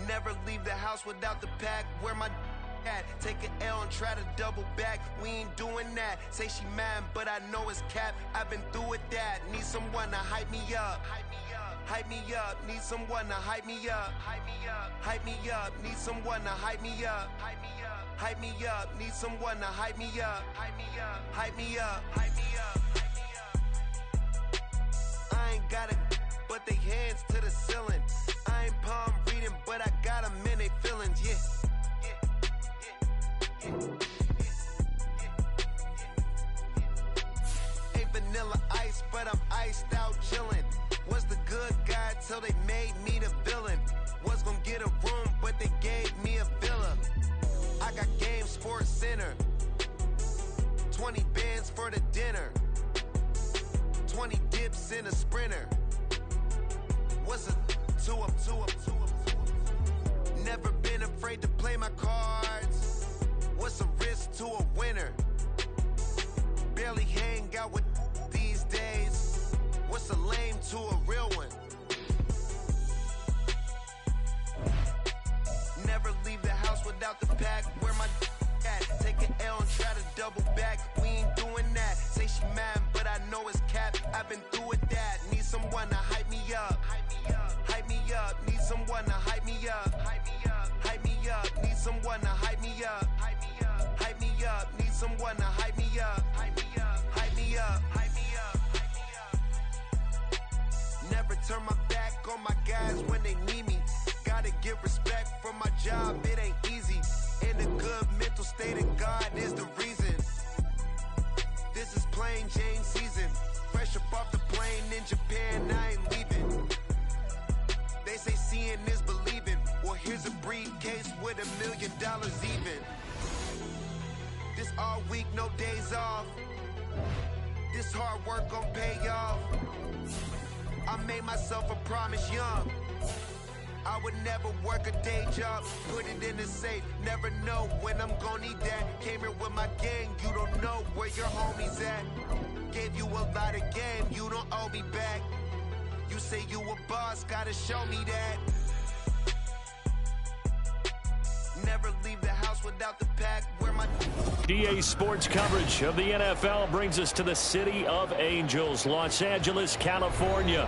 Never leave the house without the pack. Where my at? Take an L and try to double back. We ain't doing that. Say she mad, but I know it's cap. I've been through with that. Need someone to hype me up. Hype me up. Need someone to hype me up. Hype me up. Hype me up. Need someone to hype me up. Hype me up. Hype me up. Need someone to hype me up. Hype me up. Hype me up. Hype me up. I ain't got it, but they hands to the ceiling. I ain't palm reading, but I got them in they feelings. Yeah. Ain't vanilla ice, but I'm iced out chillin'. Was the good guy till they made me the villain. Was gonna get a room, but they gave me a villa. I got game, Sports Center. 20 bands for the dinner. 20 dips in a sprinter. What's a two up? Never been afraid to play my cards. What's a risk to a winner? Barely hang out with these days. What's a lame to a real one? Never leave the house without the pack. Where my at? Take an L and try to double back. We ain't doing that. Say she mad, but I know it's cap. I've been through with that. Need someone to hype me up. Hype me up. Need someone to hype me up. Hype me up. Hype me up. Need someone to hype me up. Hype me up. Hype me up. Need someone to hype me up. Hype me up. Hype me up. Hype me up. Never turn my back on my guys when they need me. Gotta give respect for my job, it ain't easy. In a good mental state of God is the reason. This is plain Jane season. Fresh up off the plane in Japan, I ain't leaving. They say seeing is believing. Well, here's a briefcase with $1 million even. This all week, no days off. This hard work gon' pay off. I made myself a promise young. I would never work a day job, put it in the safe. Never know when I'm gon' need that. Came here with my gang, you don't know where your homies at. Gave you a lot of game, you don't owe me back. You say you a boss, gotta show me that. Never leave the house without the pack. Where my DA Sports coverage of the NFL brings us to the City of Angels, Los Angeles, California.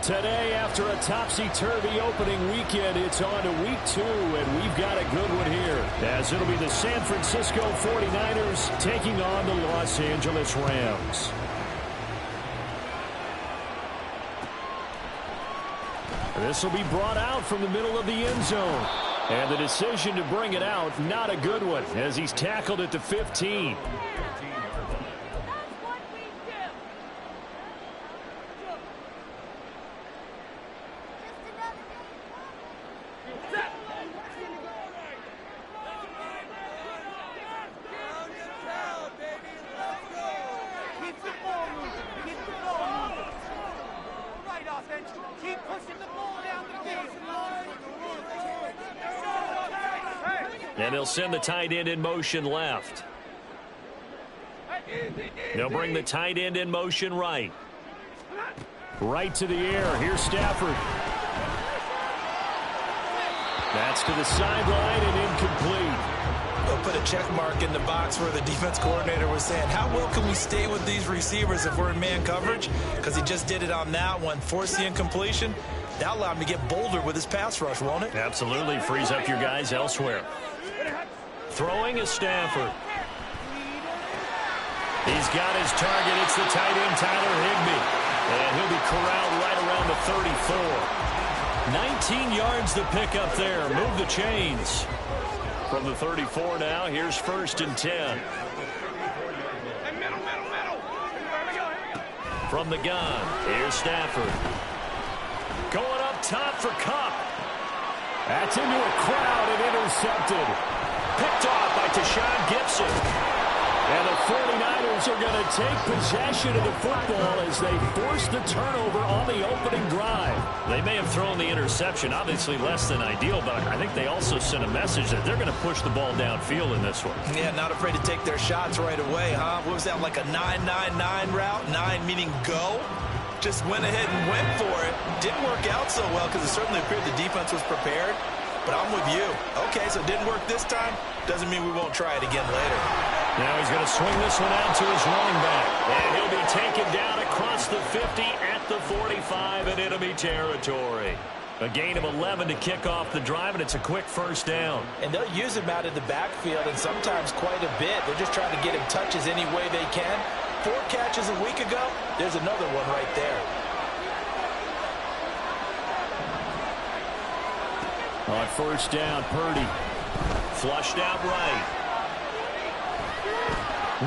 Today, after a topsy-turvy opening weekend, it's on to week 2, and we've got a good one here, as it'll be the San Francisco 49ers taking on the Los Angeles Rams. This will be brought out from the middle of the end zone. And the decision to bring it out, not a good one, as he's tackled at the 15. And they'll send the tight end in motion left. They'll bring the tight end in motion right. Right to the air. Here's Stafford. That's to the sideline and incomplete. They'll put a check mark in the box where the defense coordinator was saying, how well can we stay with these receivers if we're in man coverage? Because he just did it on that one. Forced the incompletion. That allowed him to get bolder with his pass rush, won't it? Absolutely. Frees up your guys elsewhere. Throwing is Stafford. He's got his target. It's the tight end, Tyler Higbee. And he'll be corralled right around the 34. 19 yards to pick up there. Move the chains. From the 34 now, here's 1st and 10. From the gun, here's Stafford. Going up top for Kupp. That's into a crowd and intercepted. Picked off by Tashawn Gibson. And the 49ers are going to take possession of the football as they force the turnover on the opening drive. They may have thrown the interception, obviously less than ideal, but I think they also sent a message that they're going to push the ball downfield in this one. Yeah, not afraid to take their shots right away, huh? What was that, like a 9-9-9 route? 9 meaning go? Just went ahead and went for it. Didn't work out so well because it certainly appeared the defense was prepared. but I'm with you. Okay, so it didn't work this time. Doesn't mean we won't try it again later. Now he's going to swing this one out to his running back. And he'll be taken down across the 50 at the 45 in enemy territory. A gain of 11 to kick off the drive, and it's a quick first down. And they'll use him out in the backfield, and sometimes quite a bit. They're just trying to get him touches any way they can. 4 catches a week ago, there's another one right there. On first down, Purdy. Flushed out right.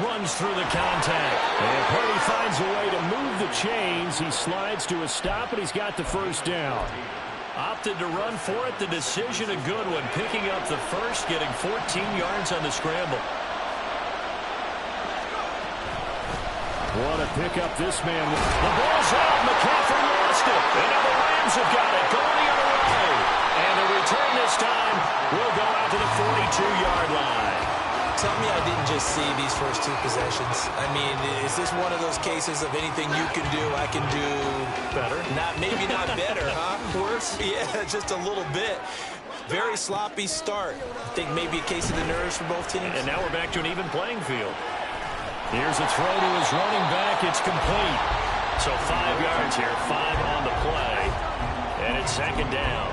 Runs through the contact. And Purdy finds a way to move the chains. He slides to a stop, and he's got the first down. Opted to run for it. The decision a good one. Picking up the first, getting 14 yards on the scramble. What a pickup this man. The ball's out. McCaffrey lost it. And now the Rams have got it. Going the other way. And the return this time will go out to the 42-yard line. Tell me I didn't just see these first 2 possessions. I mean, is this one of those cases of anything you can do, I can do better? Maybe not better, huh? Worse? Yeah, just a little bit. Very sloppy start. I think maybe a case of the nerves for both teams. And now we're back to an even playing field. Here's a throw to his running back. It's complete. So 5 yards here, 5 on the play. And it's second down.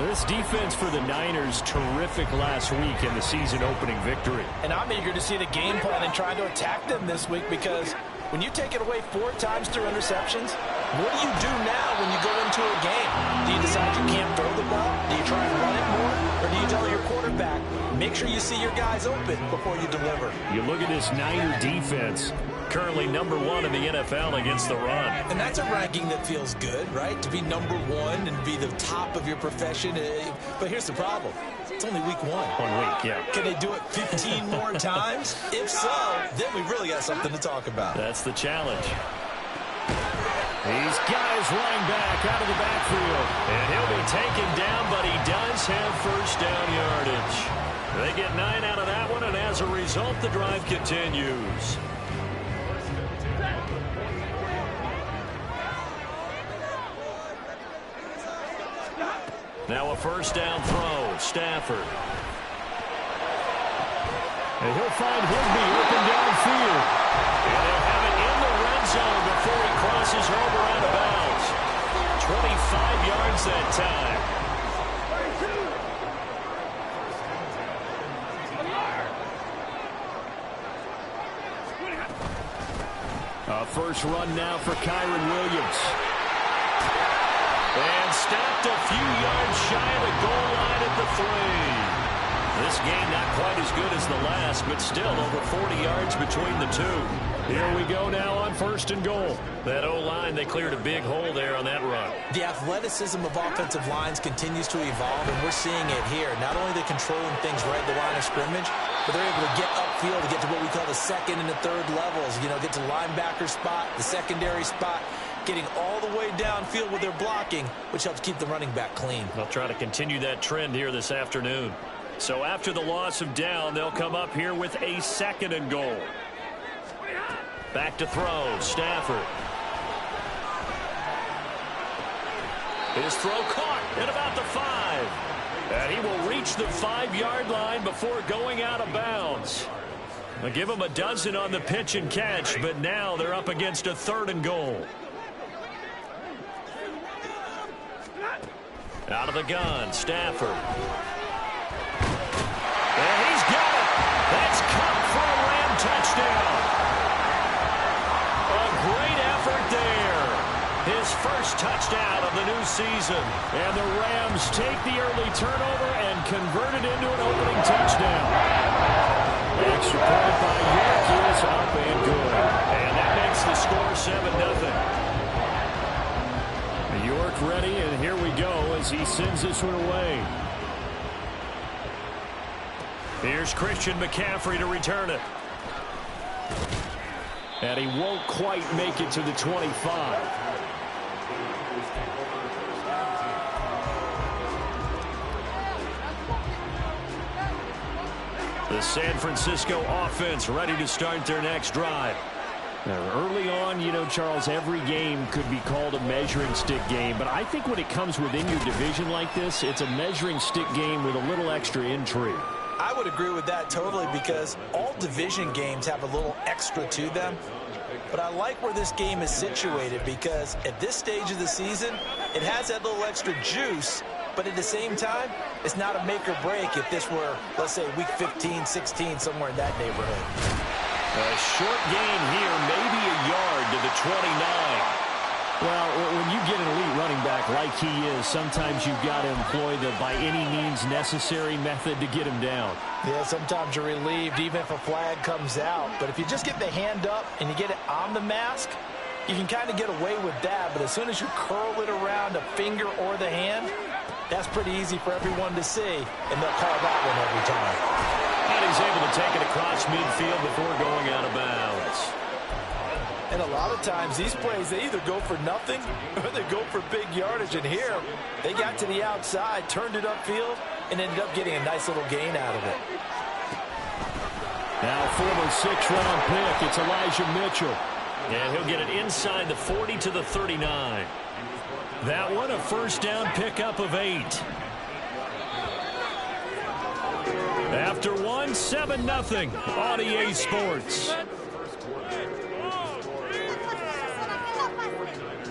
This defense for the Niners, terrific last week in the season-opening victory. And I'm eager to see the game plan and try to attack them this week, because when you take it away 4 times through interceptions, what do you do now when you go into a game? Do you decide you can't throw the ball? Do you try and run it more? Or do you tell your quarterback, make sure you see your guys open before you deliver? You look at this Niner defense, currently number 1 in the NFL against the run. And that's a ranking that feels good, right? To be number 1 and be the top of your profession. But here's the problem. It's only week 1. 1 week, yeah. Can they do it 15 more times? If so, then we really got something to talk about. That's the challenge. He's got his running back out of the backfield. And he'll be taken down, but he does have first down yardage. They get 9 out of that one, and as a result, the drive continues. Now a first down throw. Stafford. And he'll find Higbee open downfield. And they'll have it in the red zone before he crosses over out of bounds. 25 yards that time. A first run now for Kyron Williams. And stopped a few yards shy of the goal line at the 3. This game not quite as good as the last, but still over 40 yards between the two. Here we go now on first and goal. That O-line, they cleared a big hole there on that run. The athleticism of offensive lines continues to evolve, and we're seeing it here. Not only are they controlling things right at the line of scrimmage, but they're able to get upfield to get to what we call the second and the third levels. You know, get to linebacker spot, the secondary spot, getting all the way downfield with their blocking, which helps keep the running back clean. They'll try to continue that trend here this afternoon. So after the loss of down, they'll come up here with a second and goal. Back to throw, Stafford. His throw caught at about the 5. And he will reach the 5-yard line before going out of bounds. They'll give him a dozen on the pitch and catch, but now they're up against a third and goal. Out of the gun, Stafford. And he's got it. That's Cup for a Ram touchdown. A great effort there. His first touchdown of the new season. And the Rams take the early turnover and convert it into an opening touchdown. Extra point by York is up and good. And that makes the score 7-0. York ready, and here we go as he sends this one away. Here's Christian McCaffrey to return it. And he won't quite make it to the 25. The San Francisco offense ready to start their next drive. Early on, you know, Charles, every game could be called a measuring stick game. But I think when it comes within your division like this, it's a measuring stick game with a little extra intrigue. I would agree with that totally because all division games have a little extra to them. But I like where this game is situated because at this stage of the season, it has that little extra juice. But at the same time, it's not a make or break if this were, let's say, week 15, 16, somewhere in that neighborhood. A short gain here, maybe a yard to the 29. Well, when you get an elite running back like he is, sometimes you've got to employ the by any means necessary method to get him down. Yeah, sometimes you're relieved even if a flag comes out. But if you just get the hand up and you get it on the mask, you can kind of get away with that. But as soon as you curl it around a finger or the hand, that's pretty easy for everyone to see, and they'll call that one every time. And he's able to take it across midfield before going out of bounds. And a lot of times, these plays, they either go for nothing or they go for big yardage. And here, they got to the outside, turned it upfield, and ended up getting a nice little gain out of it. Now, former 6th-round pick, it's Elijah Mitchell. And he'll get it inside the 40 to the 39. That one, a first down pickup of 8. After 1, 7-0 on EA Sports.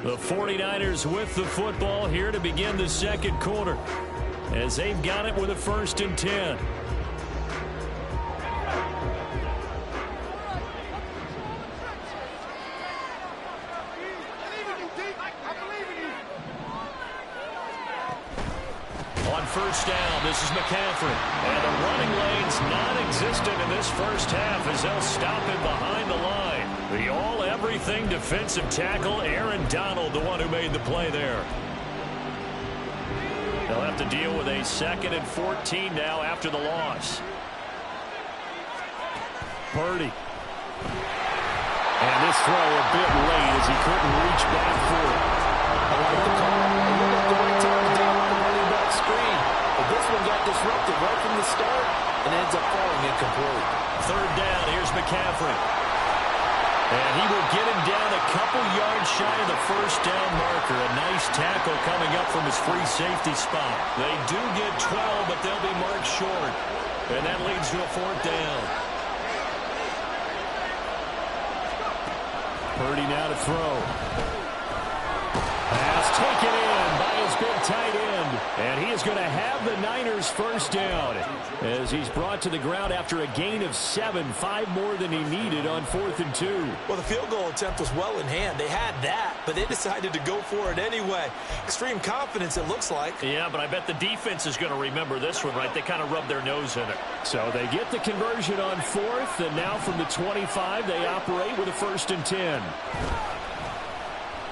The 49ers with the football here to begin the second quarter as they've got it with a 1st and 10. On first down, this is McCaffrey. And the running lane's non-existent in this first half as they'll stop him behind the line. The all-everything defensive tackle, Aaron Donald, the one who made the play there. They'll have to deal with a 2nd and 14 now after the loss. Purdy. And this throw a bit late as he couldn't reach back for it. I like the call. It looked like the right time to down the running back screen. But this one got disrupted right from the start and ends up falling incomplete. 3rd down, here's McCaffrey. And he will get him down a couple yards shy of the first down marker. A nice tackle coming up from his free safety spot. They do get 12, but they'll be marked short. And that leads to a 4th down. Purdy now to throw. Pass taken in by his big tight end. And he is going to have the Niners first down as he's brought to the ground after a gain of 7, 5 more than he needed on 4th and 2. Well, the field goal attempt was well in hand. They had that, but they decided to go for it anyway. Extreme confidence, it looks like. Yeah, but I bet the defense is going to remember this one, right? They kind of rubbed their nose in it. So they get the conversion on 4th, and now from the 25, they operate with a 1st and 10.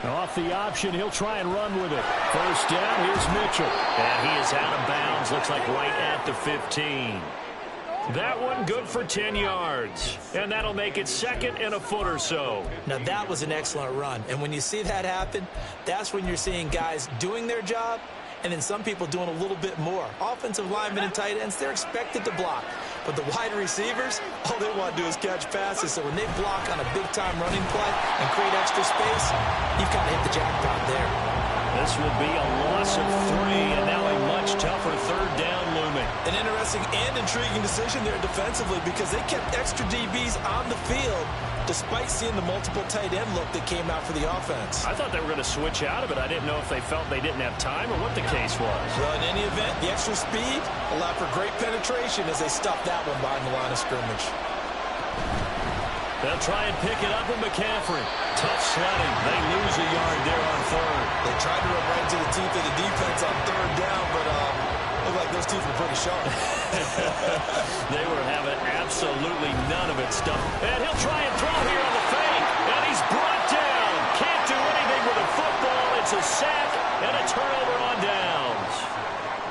Off the option, he'll try and run with it. First down, here's Mitchell. And he is out of bounds, looks like right at the 15. That one good for 10 yards. And that'll make it 2nd and a foot or so. Now, that was an excellent run. And when you see that happen, that's when you're seeing guys doing their job and then some people doing a little bit more. Offensive linemen and tight ends, they're expected to block. But the wide receivers, all they want to do is catch passes. So when they block on a big-time running play and create extra space, you've kind of hit the jackpot there. This will be a loss of 3, and now a much tougher 3rd down looming. An interesting and intriguing decision there defensively because they kept extra DBs on the field despite seeing the multiple tight end look that came out for the offense. I thought they were going to switch out of it. I didn't know if they felt they didn't have time or what the case was. Well, in any event, the extra speed allowed for great penetration as they stuffed that one behind the line of scrimmage. They'll try and pick it up with McCaffrey. Tough sledding. They lose a yard there on 3rd. They tried to run right into the teeth of the defense on 3rd down, but looked like those teeth were pretty sharp. They were having absolutely none of it stuffed. And he'll try and throw here on the fake. And he's brought down. Can't do anything with a football. It's a sack and a turnover on downs.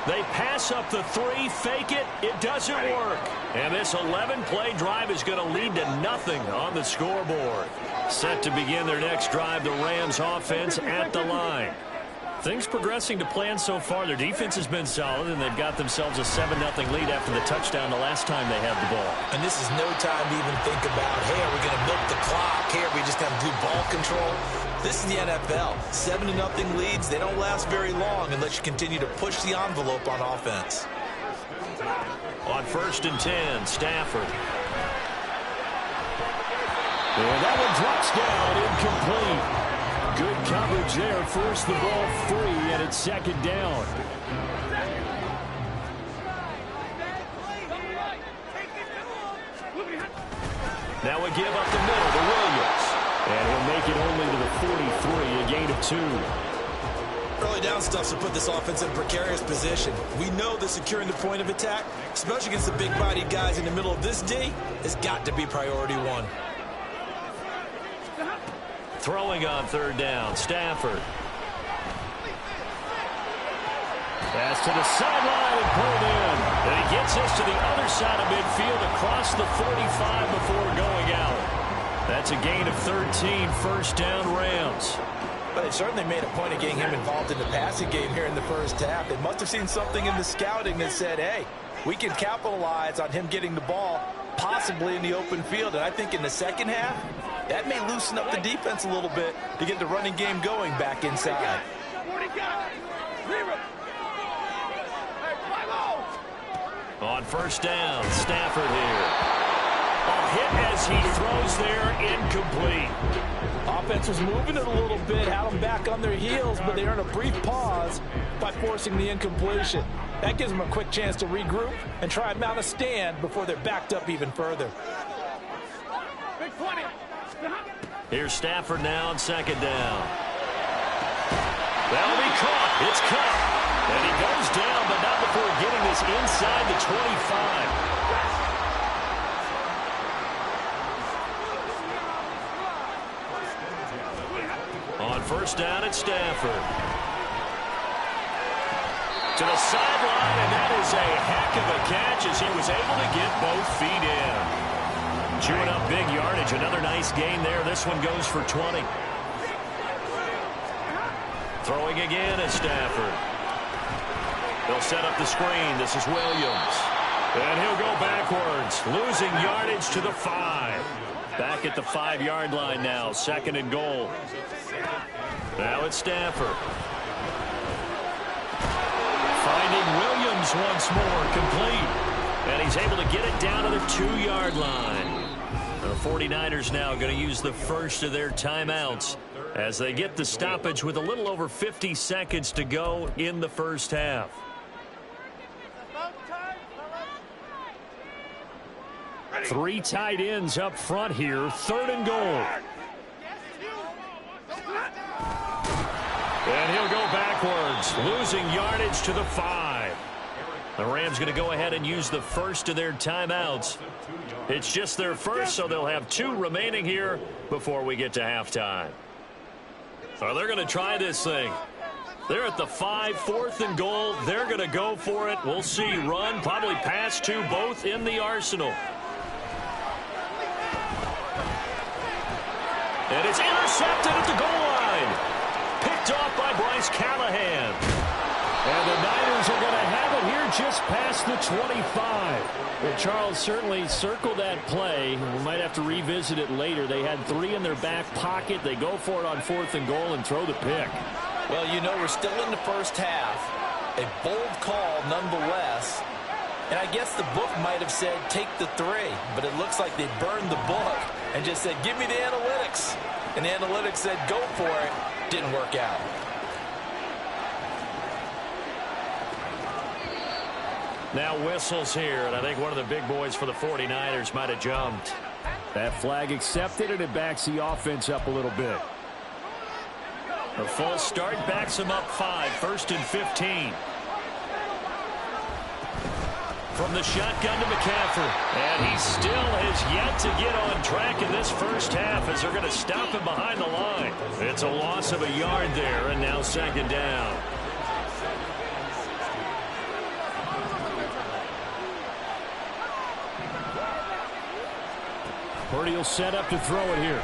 They pass up the 3, fake it. It doesn't work. And this 11-play drive is going to lead to nothing on the scoreboard. Set to begin their next drive, the Rams offense at the line. Things progressing to plan so far. Their defense has been solid, and they've got themselves a 7-0 lead after the touchdown the last time they had the ball. And this is no time to even think about, hey, are we going to milk the clock? Hey, are we just going to do ball control? This is the NFL. 7-0 leads, they don't last very long unless you continue to push the envelope on offense. On 1st and 10, Stafford. And that one drops down, incomplete. Good coverage there. Forced the ball free, and it's 2nd down. Now a give up the middle to Williams. And he'll make it only to the 43, a gain of 2. Early down stuff to put this offense in a precarious position. We know that securing the point of attack, especially against the big-bodied guys in the middle of this D, has got to be priority 1. Throwing on 3rd down, Stafford. Pass to the sideline and pulled in. And he gets us to the other side of midfield across the 45 before going out. That's a gain of 13, 1st down Rams. But they certainly made a point of getting him involved in the passing game here in the first half. They must have seen something in the scouting that said, hey, we can capitalize on him getting the ball possibly in the open field. And I think in the second half, that may loosen up the defense a little bit to get the running game going back inside. On 1st down, Stafford here. A hit as he throws there, incomplete. Offense was moving it a little bit, had them back on their heels, but they earned a brief pause by forcing the incompletion. That gives them a quick chance to regroup and try and mount a stand before they're backed up even further. Here's Stafford now on 2nd down. That'll be caught. It's caught. And he goes down, but not before getting this inside the 25. On 1st down at Stafford. To the sideline, and that is a heck of a catch as he was able to get both feet in. Chewing up big yardage. Another nice gain there. This one goes for 20. Throwing again at Stafford. They'll set up the screen. This is Williams. And he'll go backwards, losing yardage to the 5. Back at the 5-yard line now. 2nd and goal. Now it's Stafford. Finding Williams once more, complete. And he's able to get it down to the 2-yard line. The 49ers now going to use the first of their timeouts as they get the stoppage with a little over 50 seconds to go in the first half. Three tight ends up front here. 3rd and goal. And he'll go backwards, losing yardage to the 5. The Rams going to go ahead and use the first of their timeouts. It's just their first, so they'll have 2 remaining here before we get to halftime. So they're going to try this thing. They're at the 5, 4th and goal. They're going to go for it. We'll see. Run, probably pass 2, both in the arsenal. And it's intercepted at the goal line. Picked off by Bryce Callahan. And the Niners are going to have it here just past the 25. Well, Charles, certainly circle that play. We might have to revisit it later. They had 3 in their back pocket. They go for it on 4th and goal and throw the pick. Well, you know, we're still in the first half. A bold call nonetheless. And I guess the book might have said take the 3, but it looks like they burned the book and just said give me the analytics. And the analytics said go for it. Didn't work out. Now whistles here, and I think one of the big boys for the 49ers might have jumped. That flag accepted, and it backs the offense up a little bit. A full start backs him up 5, 1st and 15. From the shotgun to McCaffrey. And he still has yet to get on track in this first half as they're going to stop him behind the line. It's a loss of a yard there, and now 2nd down. Purdy will set up to throw it here.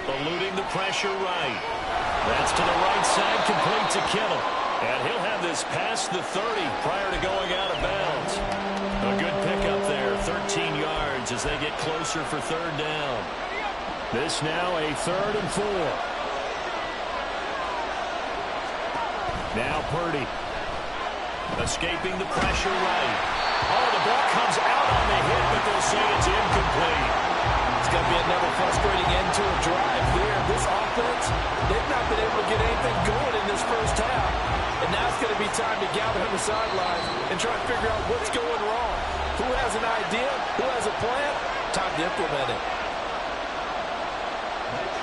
Eluding the pressure right. That's to the right side, complete to Kittle. And he'll have this past the 30 prior to going out of bounds. A good pickup there, 13 yards as they get closer for third down. This now a 3rd and 4. Now Purdy. Escaping the pressure right. Oh, the ball comes out on the hit, but they'll say it's incomplete. It's going to be another frustrating end to a drive here. This offense, they've not been able to get anything going in this first half. And now it's going to be time to gather on the sidelines and try to figure out what's going wrong. Who has an idea? Who has a plan? Time to implement it.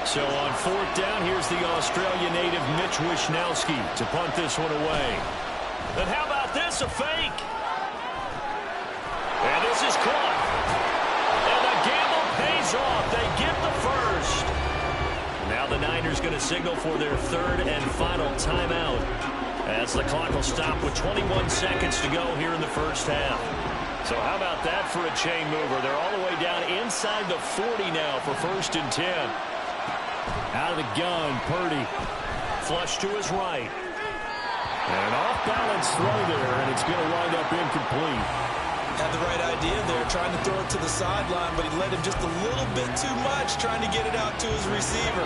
So on 4th down, here's the Australia native Mitch Wishnowsky to punt this one away. And how about this, a fake? And this is caught. And the gamble pays off. They get the first. Now the Niners going to signal for their 3rd and final timeout as the clock will stop with 21 seconds to go here in the first half. So how about that for a chain mover? They're all the way down inside the 40 now for 1st and 10. Out of the gun, Purdy. Flush to his right. And an off-balance throw there, and it's going to wind up incomplete. Had the right idea there, trying to throw it to the sideline, but he led him just a little bit too much, trying to get it out to his receiver.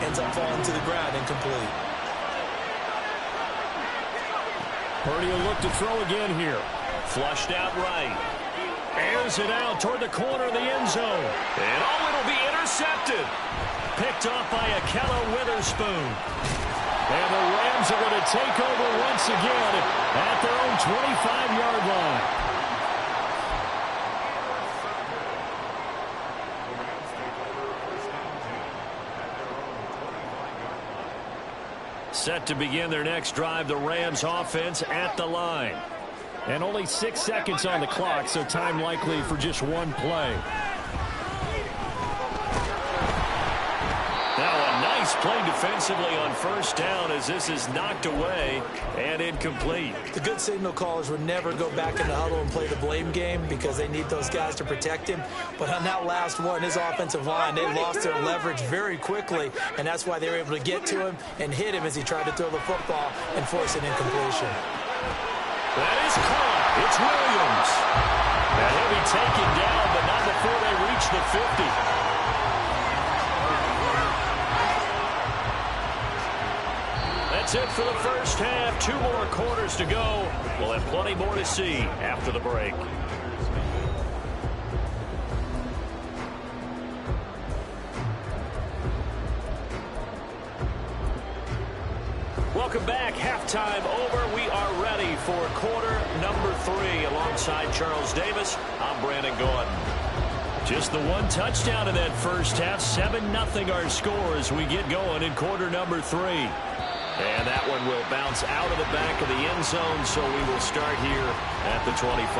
Ends up falling to the ground, incomplete. Purdy will look to throw again here. Flushed out right. Airs it out toward the corner of the end zone. And oh, it'll be intercepted. Picked off by Akello Witherspoon. And the Rams are going to take over once again at their own 25-yard line. Set to begin their next drive, the Rams offense at the line. And only 6 seconds on the clock, so time likely for just one play. Now a nice play defensively on 1st down as this is knocked away and incomplete. The good signal callers would never go back in the huddle and play the blame game because they need those guys to protect him. But on that last one, his offensive line, they lost their leverage very quickly, and that's why they were able to get to him and hit him as he tried to throw the football and force an incompletion. That is caught. It's Williams. And he'll be taken down, but not before they reach the 50. That's it for the first half. 2 more quarters to go. We'll have plenty more to see after the break. Welcome back. Halftime over. We are ready for quarter number 3. Alongside Charles Davis, I'm Brandon Gordon. Just the one touchdown in that first half. 7-0 our score as we get going in quarter number 3. And that one will bounce out of the back of the end zone, so we will start here at the 25.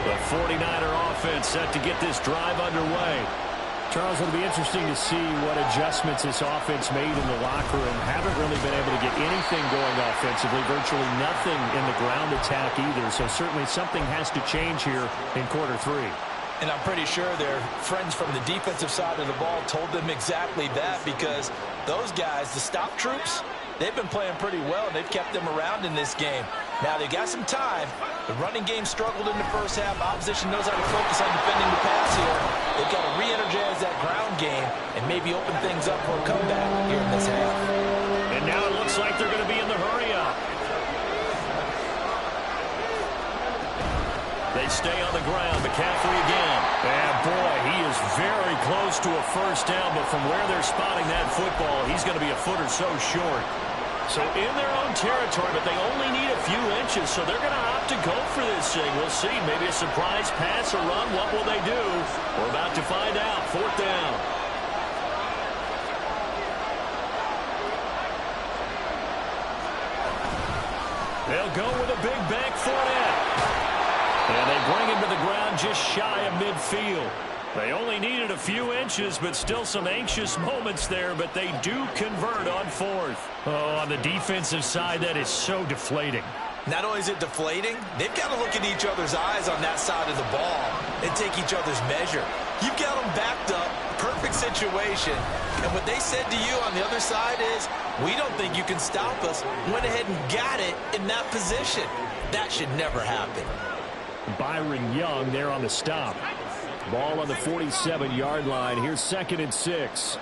The 49er offense set to get this drive underway. Charles, it'll be interesting to see what adjustments this offense made in the locker room. Haven't really been able to get anything going offensively, virtually nothing in the ground attack either. So certainly something has to change here in quarter 3. And I'm pretty sure their friends from the defensive side of the ball told them exactly that, because those guys, the stop troops, they've been playing pretty well, and they've kept them around in this game. Now, they got some time. The running game struggled in the first half. Opposition knows how to focus on defending the pass here. They've got to re-energize that ground game and maybe open things up for a comeback here in this half. And now it looks like they're going to be in the hurry-up. They stay on the ground. McCaffrey again. And boy, he is very close to a first down, but from where they're spotting that football, he's going to be a foot or so short. So in their own territory, but they only need a few inches, so they're going to opt to go for this thing. We'll see. Maybe a surprise pass or run. What will they do? We're about to find out. 4th down. They'll go with a big bank Fournette. And they bring him to the ground just shy of midfield. They only needed a few inches, but still some anxious moments there, but they do convert on 4th. Oh, on the defensive side, that is so deflating. Not only is it deflating, they've got to look in each other's eyes on that side of the ball and take each other's measure. You've got them backed up, perfect situation. And what they said to you on the other side is, we don't think you can stop us. Went ahead and got it in that position. That should never happen. Byron Young there on the stop. Ball on the 47-yard line. Here's 2nd and 6.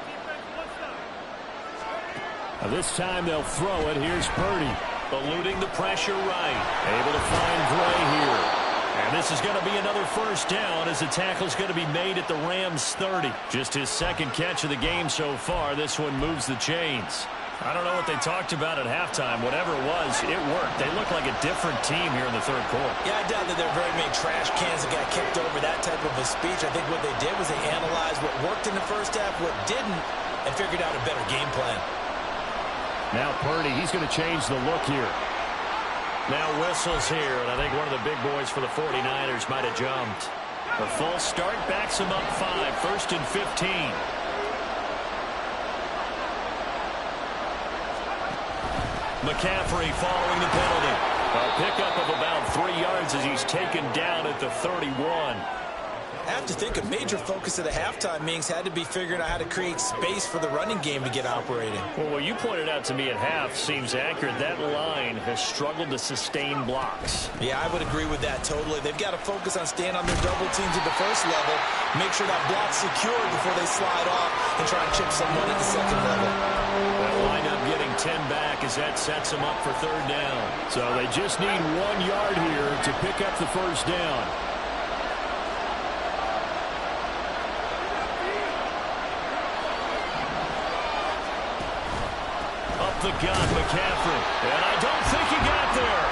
Now this time they'll throw it. Here's Purdy. Eluding the pressure right. Able to find Gray here. And this is going to be another first down as the tackle's going to be made at the Rams' 30. Just his 2nd catch of the game so far. This one moves the chains. I don't know what they talked about at halftime. Whatever it was, it worked. They look like a different team here in the 3rd quarter. Yeah, I doubt that there are very many trash cans that got kicked over that type of a speech. I think what they did was they analyzed what worked in the first half, what didn't, and figured out a better game plan. Now Purdy, he's going to change the look here. Now whistles here, and I think one of the big boys for the 49ers might have jumped. A full start backs him up 5, 1st and 15. McCaffrey following the penalty. A pickup of about 3 yards as he's taken down at the 31. I have to think a major focus of the halftime meetings had to be figuring out how to create space for the running game to get operating. Well, what you pointed out to me at half seems accurate. That line has struggled to sustain blocks. Yeah, I would agree with that totally. They've got to focus on staying on their double teams at the first level, make sure that block's secured before they slide off and try and chip someone at the 2nd level. That line up getting 10 back as that sets them up for 3rd down. So they just need 1 yard here to pick up the first down. The gun, McCaffrey. And I don't think he got there.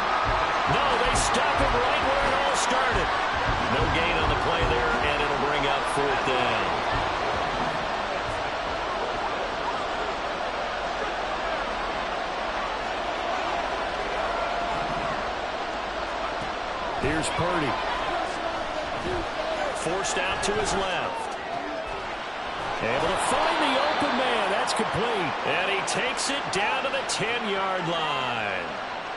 No, they stop him right where it all started. No gain on the play there, and it'll bring up 4th down. Here's Purdy. Forced out to his left. Able to find the open man. That's complete. And he takes it down to the 10-yard line.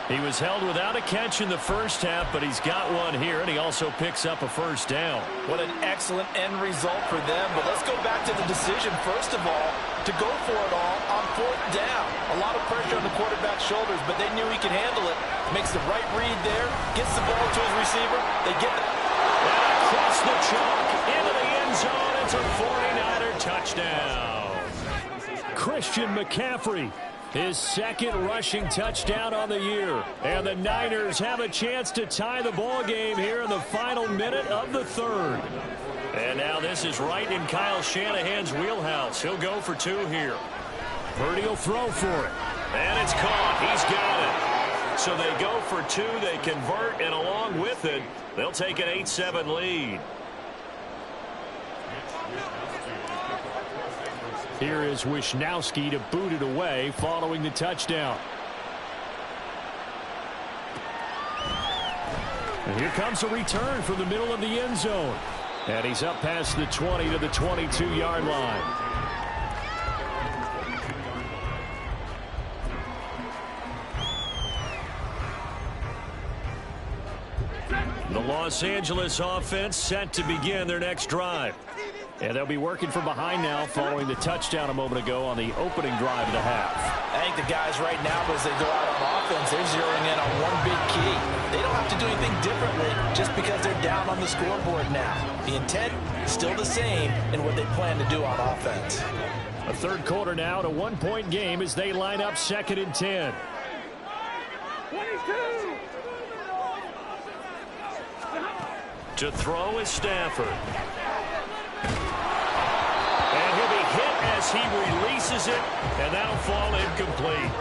He was held without a catch in the first half, but he's got one here, and he also picks up a first down. What an excellent end result for them. But let's go back to the decision, first of all, to go for it all on 4th down. A lot of pressure on the quarterback's shoulders, but they knew he could handle it. Makes the right read there, gets the ball to his receiver. They get it. And across the chalk, into the end zone. It's a 49er touchdown. Christian McCaffrey, his 2nd rushing touchdown on the year. And the Niners have a chance to tie the ball game here in the final minute of the 3rd. And now this is right in Kyle Shanahan's wheelhouse. He'll go for 2 here. Purdy will throw for it. And it's caught. He's got it. So they go for 2. They convert, and along with it, they'll take an 8-7 lead. Here is Wisnowski to boot it away following the touchdown. And here comes a return from the middle of the end zone. And he's up past the 20 to the 22-yard line. The Los Angeles offense set to begin their next drive. And they'll be working from behind now following the touchdown a moment ago on the opening drive of the half. I think the guys right now, as they go out on offense, they're zeroing in on one big key. They don't have to do anything differently just because they're down on the scoreboard now. The intent is still the same in what they plan to do on offense. A 3rd quarter now, a 1-point game as they line up 2nd and 10. 22. To throw is Stafford. And he'll be hit as he releases it, and that'll fall incomplete.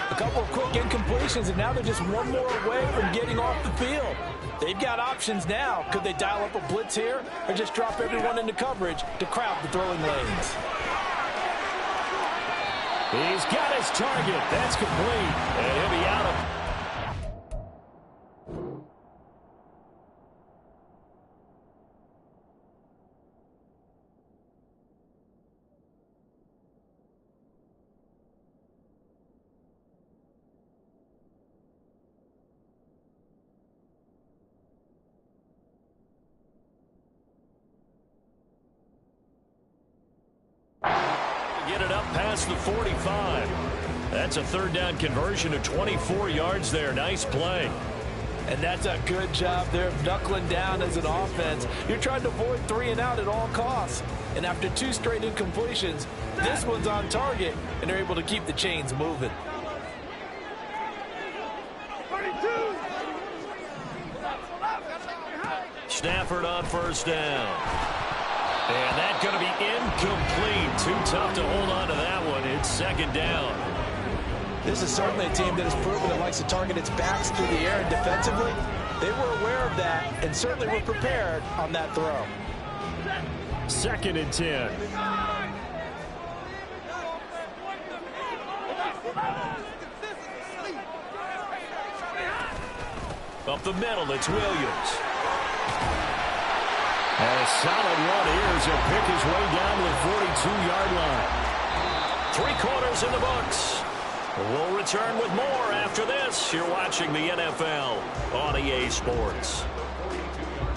A couple of quick incompletions, and now they're just one more away from getting off the field. They've got options now. Could they dial up a blitz here or just drop everyone into coverage to crowd the throwing lanes? He's got his target. That's complete. And he'll be out of up past the 45. That's a third down conversion of 24 yards there. Nice play. And that's a good job there of knuckling down as an offense. You're trying to avoid 3 and out at all costs. And after 2 straight incompletions, this one's on target, and they're able to keep the chains moving. Stafford on first down. And that's going to be incomplete. Too tough to hold on to that one. It's second down. This is certainly a team that has proven it likes to target its backs through the air, and defensively, they were aware of that and certainly were prepared on that throw. Second and 10. Up the middle, it's Williams. And a solid run here as he'll pick his way down to the 42-yard line. 3 quarters in the books. We'll return with more after this. You're watching the NFL on EA Sports.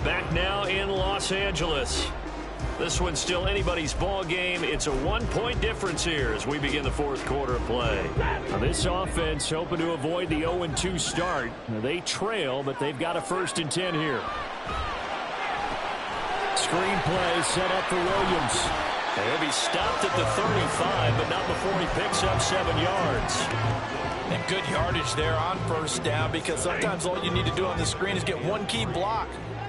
Back now in Los Angeles. This one's still anybody's ball game. It's a 1-point difference here as we begin the fourth quarter of play. Now this offense hoping to avoid the 0-2 start. Now they trail, but they've got a 1st and 10 here. Screen play set up for Williams. And he'll be stopped at the 35, but not before he picks up 7 yards. And good yardage there on first down, because sometimes all you need to do on the screen is get one key block.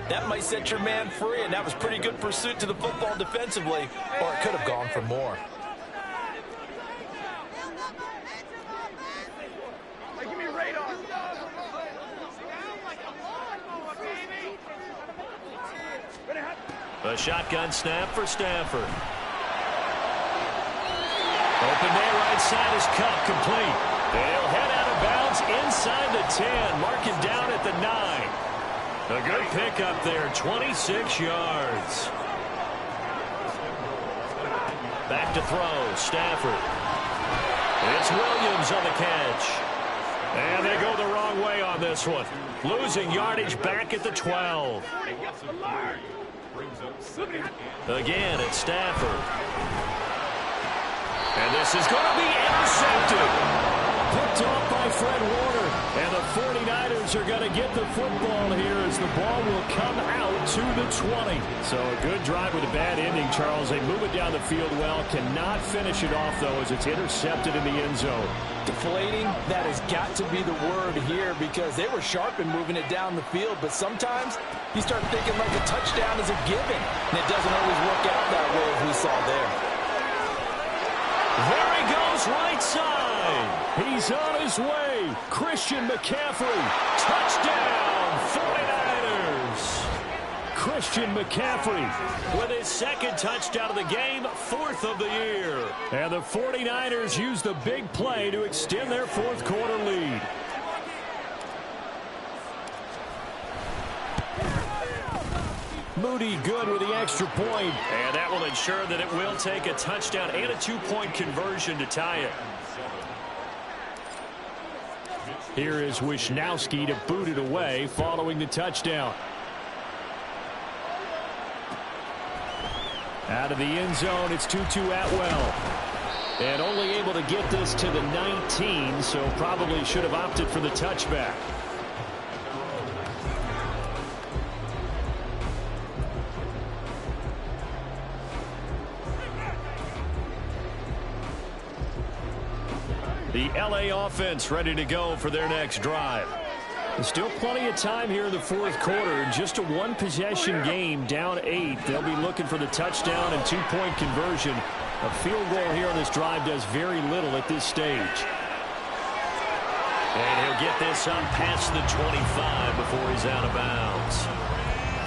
That might set your man free, and that was pretty good pursuit to the football defensively, or it could have gone for more. A shotgun snap for Stafford. Open man right side is Cup, complete. They'll head out of bounds inside the 10, marking down at the 9. A good pickup there, 26 yards. Back to throw, Stafford. It's Williams on the catch. And they go the wrong way on this one. Losing yardage back at the 12. Again, it's Stafford. And this is going to be intercepted. Picked off by Fred Warner. And the 49ers are going to get the football here as the ball will come out to the 20. So a good drive with a bad ending, Charles. They move it down the field well. Cannot finish it off, though, as it's intercepted in the end zone. Deflating, that has got to be the word here, because they were sharp in moving it down the field, but sometimes you start thinking like a touchdown is a given, and it doesn't always work out that way as we saw there. There he goes, right side. He's on his way. Christian McCaffrey. Touchdown, 49ers. Christian McCaffrey with his 2nd touchdown of the game, 4th of the year. And the 49ers use the big play to extend their 4th quarter lead. Moody good with the extra point. And that will ensure that it will take a touchdown and a 2-point conversion to tie it. Here is Wisnowski to boot it away following the touchdown. Out of the end zone, it's Tutu Atwell. And only able to get this to the 19, so probably should have opted for the touchback. The LA offense ready to go for their next drive. There's still plenty of time here in the 4th quarter. Just a 1-possession game, down 8. They'll be looking for the touchdown and 2-point conversion. A field goal here on this drive does very little at this stage. And he'll get this up past the 25 before he's out of bounds.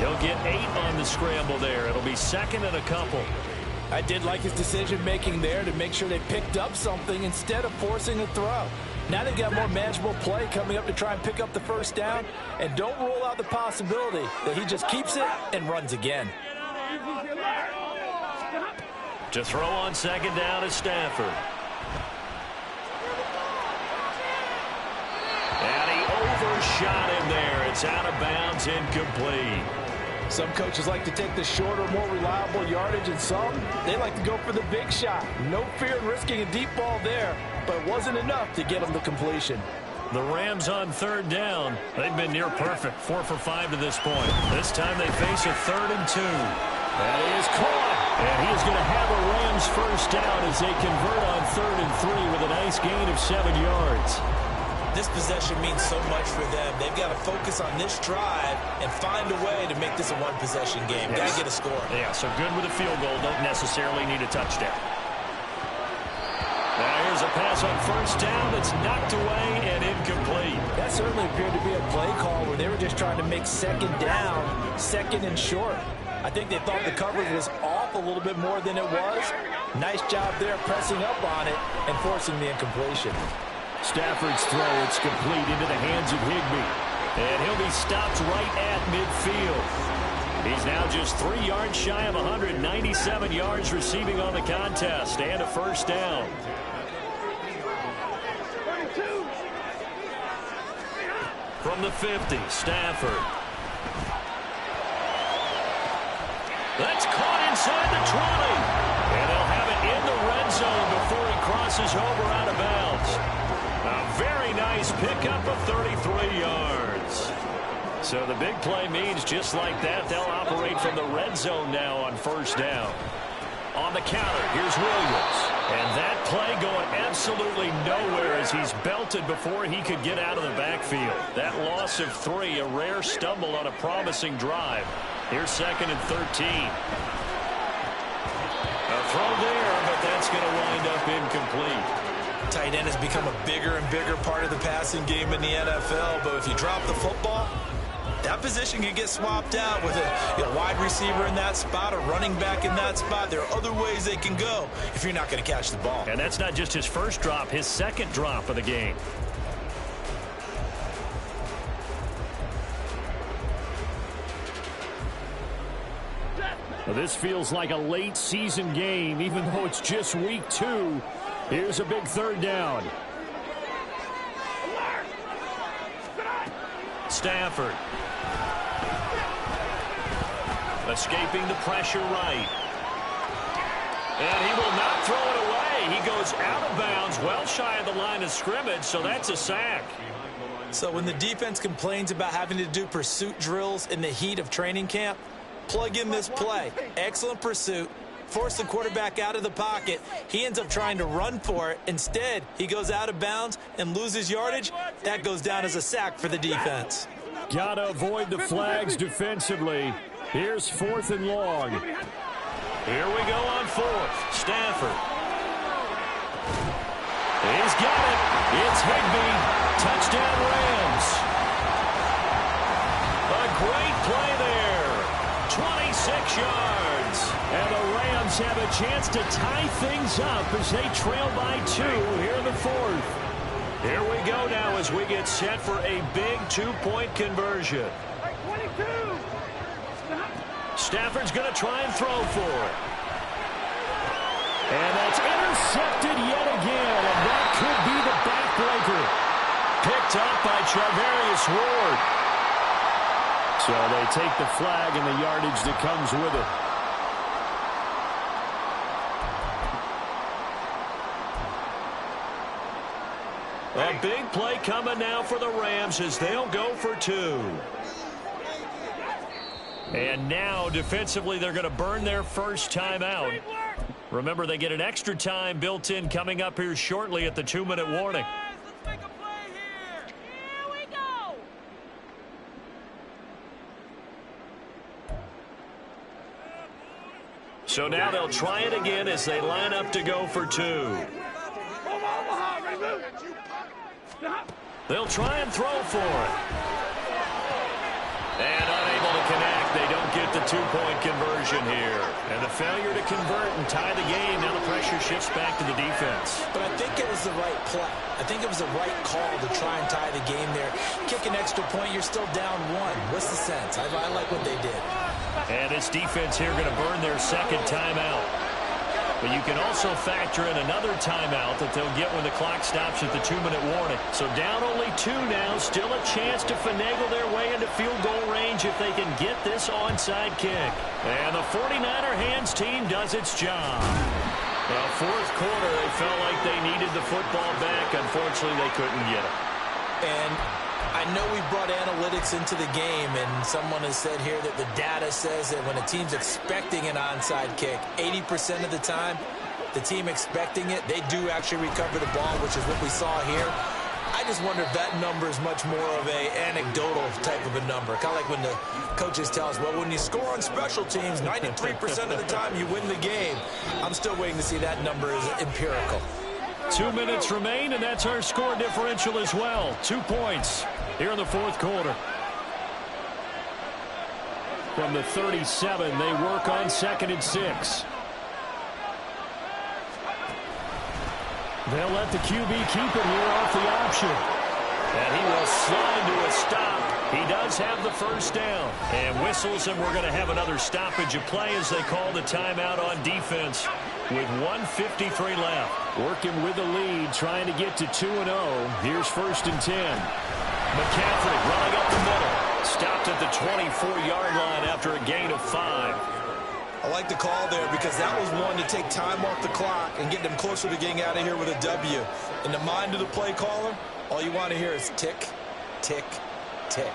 He'll get 8 on the scramble there. It'll be 2nd and a couple. I did like his decision-making there to make sure they picked up something instead of forcing a throw. Now they've got more manageable play coming up to try and pick up the 1st down, and don't rule out the possibility that he just keeps it and runs again. To throw on 2nd down is Stafford. And he overshot him there. It's out of bounds, incomplete. Some coaches like to take the shorter, more reliable yardage, and some, they like to go for the big shot. No fear in risking a deep ball there, but it wasn't enough to get them the completion. The Rams on third down. They've been near perfect, 4 for 5 to this point. This time they face a 3rd and 2. That is caught. And he is going to have a Rams first down as they convert on 3rd and 3 with a nice gain of 7 yards. This possession means so much for them. They've got to focus on this drive and find a way to make this a one-possession game. Yes. Got to get a score. Yeah, so good with a field goal. Don't necessarily need a touchdown. Now here's a pass on first down that's knocked away and incomplete. That certainly appeared to be a play call where they were just trying to make second down, second and short. I think they thought the coverage was off a little bit more than it was. Nice job there pressing up on it and forcing the incompletion. Stafford's throw, it's complete into the hands of Higbee. And he'll be stopped right at midfield. He's now just 3 yards shy of 197 yards receiving on the contest and a first down. From the 50, Stafford. That's caught inside the 20. And they'll have it in the red zone before he crosses over out of bounds. A very nice pickup of 33 yards. So the big play means just like that, they'll operate from the red zone now on first down. On the counter, here's Williams. And that play going absolutely nowhere as he's belted before he could get out of the backfield. That loss of 3, a rare stumble on a promising drive. Here's 2nd and 13. A throw there, but that's going to wind up incomplete. Tight end has become a bigger and bigger part of the passing game in the NFL, but if you drop the football, that position can get swapped out with a wide receiver in that spot, a running back in that spot. There are other ways they can go if you're not going to catch the ball. And that's not just his first drop, his second drop of the game. Well, this feels like a late season game, even though it's just week 2. Here's a big 3rd down. Stafford. Escaping the pressure right. And he will not throw it away. He goes out of bounds, well shy of the line of scrimmage, so that's a sack. So when the defense complains about having to do pursuit drills in the heat of training camp, plug in this play. Excellent pursuit. Force the quarterback out of the pocket. He ends up trying to run for it. Instead, he goes out of bounds and loses yardage. That goes down as a sack for the defense. Gotta avoid the flags defensively. Here's 4th and long. Here we go on 4th. Stafford. He's got it. It's Higbee. Touchdown Rams. A great play there. 26 yards. And the Rams have a chance to tie things up as they trail by 2 here in the 4th. Here we go now as we get set for a big 2-point conversion. Stafford's going to try and throw for it. And that's intercepted yet again, and that could be the backbreaker. Picked up by Charvarius Ward. So they take the flag and the yardage that comes with it. A big play coming now for the Rams as they'll go for 2. And now, defensively, they're going to burn their first time out. Remember, they get an extra time built in coming up here shortly at the 2-minute warning. Let's make a play here. Here we go. So now they'll try it again as they line up to go for 2. They'll try and throw for it. And unable to connect. They don't get the 2-point conversion here. And the failure to convert and tie the game. Now the pressure shifts back to the defense. But I think it was the right play. I think it was the right call to try and tie the game there. Kick an extra point, you're still down 1. What's the sense? I like what they did. And this defense here going to burn their second timeout. But you can also factor in another timeout that they'll get when the clock stops at the 2-minute warning. So down only 2 now. Still a chance to finagle their way into field goal range if they can get this onside kick. And the 49er hands team does its job. The fourth quarter, they felt like they needed the football back. Unfortunately, they couldn't get it. And I know we brought analytics into the game, and someone has said here that the data says that when a team's expecting an onside kick, 80% of the time, the team expecting it, they do actually recover the ball, which is what we saw here. I just wonder if that number is much more of a anecdotal type of a number. Kind of like when the coaches tell us, well, when you score on special teams, 93% of the time you win the game. I'm still waiting to see that number is empirical. 2 minutes remain, and that's our score differential as well. 2 points here in the fourth quarter. From the 37, they work on 2nd and 6. They'll let the QB keep it here off the option. And he will slide to a stop. He does have the first down. And whistles, and we're going to have another stoppage of play as they call the timeout on defense with 1:53 left. Working with the lead, trying to get to 2-0. Here's 1st and 10. McCaffrey running up the middle. Stopped at the 24-yard line after a gain of 5. I like the call there because that was one to take time off the clock and get them closer to getting out of here with a W. In the mind of the play caller, all you want to hear is tick, tick, tick.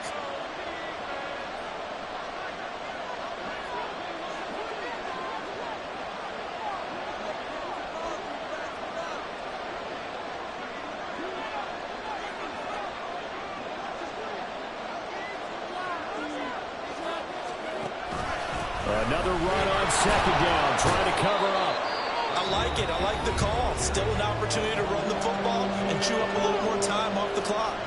Another run on 2nd down, trying to cover up. I like it. I like the call. Still an opportunity to run the football and chew up a little more time off the clock.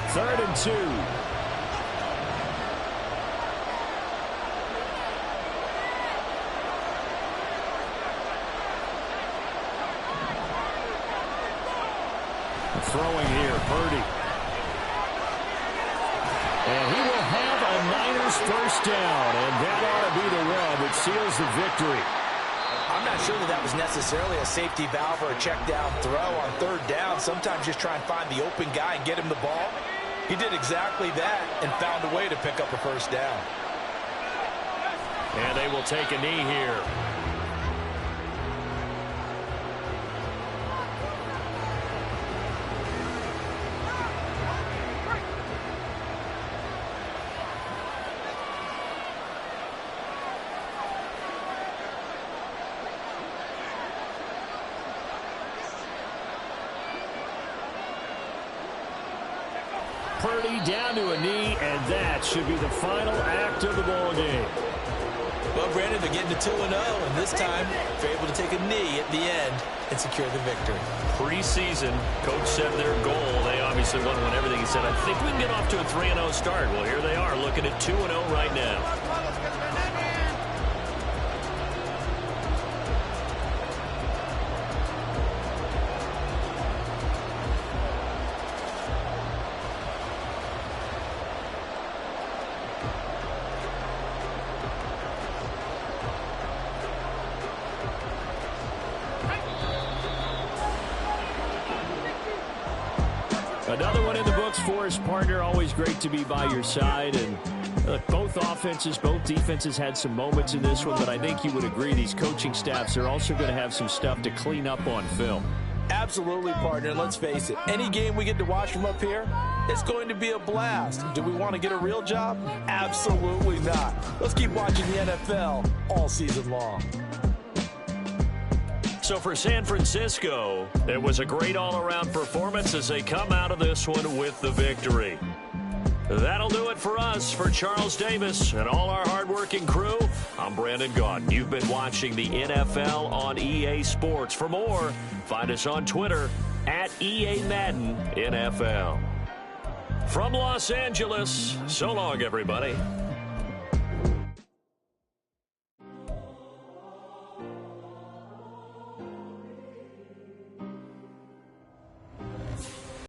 Third and 2. Throwing here, Purdy. And he will have a Niners first down, and that ought to be the run that seals the victory. I'm not sure that was necessarily a safety valve or a check down throw on 3rd down. Sometimes just try and find the open guy and get him the ball. He did exactly that and found a way to pick up a first down. And they will take a knee here. Purdy down to a knee, and that should be the final act of the ball game. Well, Brandon, they're getting to 2-0, and this time they're able to take a knee at the end and secure the victory. Preseason, coach said their goal, they obviously want to win everything. He said, I think we can get off to a 3-0 start. Well, here they are looking at 2-0 right now. Another one in the books for his partner. Always great to be by your side. And both offenses, both defenses had some moments in this one, but I think you would agree these coaching staffs are also going to have some stuff to clean up on film. Absolutely, partner. Let's face it, any game we get to watch from up here, it's going to be a blast. Do we want to get a real job? Absolutely not. Let's keep watching the NFL all season long. So for San Francisco, it was a great all-around performance as they come out of this one with the victory. That'll do it for us. For Charles Davis and all our hardworking crew, I'm Brandon Gaudin. You've been watching the NFL on EA Sports. For more, find us on Twitter at EA Madden NFL. From Los Angeles, so long, everybody.